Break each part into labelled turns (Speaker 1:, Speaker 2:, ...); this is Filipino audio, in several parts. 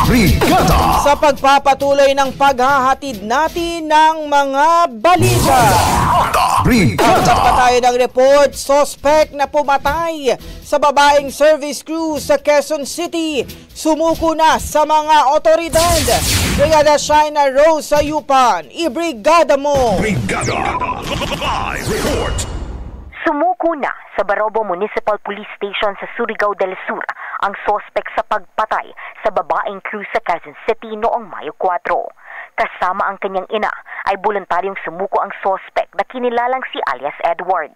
Speaker 1: Brigada! Sa pagpapatuloy ng paghahatid natin ng mga balita. Brigada! Pa tayo ng report, suspect na pumatay sa babaeng service crew sa Quezon City. Sumuko na sa mga otoridad. Brigada Shaina Rose sa Yupan. Ibrigada mo! Brigada!
Speaker 2: Live report! Sumuko na sa Barobo Municipal Police Station sa Surigao del Sur ang sospek sa pagpatay sa babaeng crew sa Quezon City noong Mayo 4. Kasama ang kanyang ina ay voluntaryong sumuko ang sospek na kinilalang si alias Edward.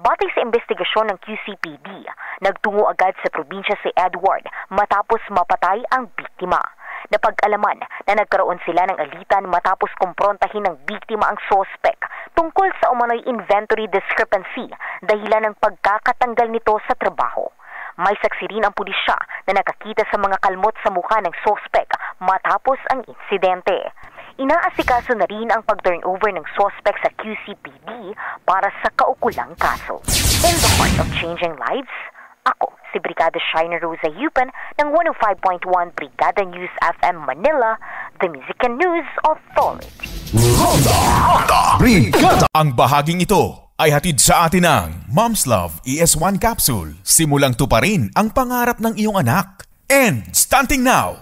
Speaker 2: Batay sa investigasyon ng QCPD, nagtungo agad sa probinsya si Edward matapos mapatay ang biktima. Napag-alaman na nagkaroon sila ng alitan matapos kumprontahin ng biktima ang sospek tungkol sa umano'y inventory discrepancy dahilan ng pagkakatanggal nito sa trabaho. May saksi rin ang pulisya na nakakita sa mga kalmot sa mukha ng sospek matapos ang insidente. Inaasikaso na rin ang pag-turnover ng sospek sa QCPD para sa kaukulang kaso. In the heart of changing lives, ako si Brigada Shaina Rosa Yupan ng 105.1 Brigada News FM Manila, the Music and News Authority.
Speaker 3: Ronda Brigada! Ang bahaging ito ay hatid sa atin ng Mom's Love ES1 Capsule. Simulang tuparin ang pangarap ng iyong anak. And starting now,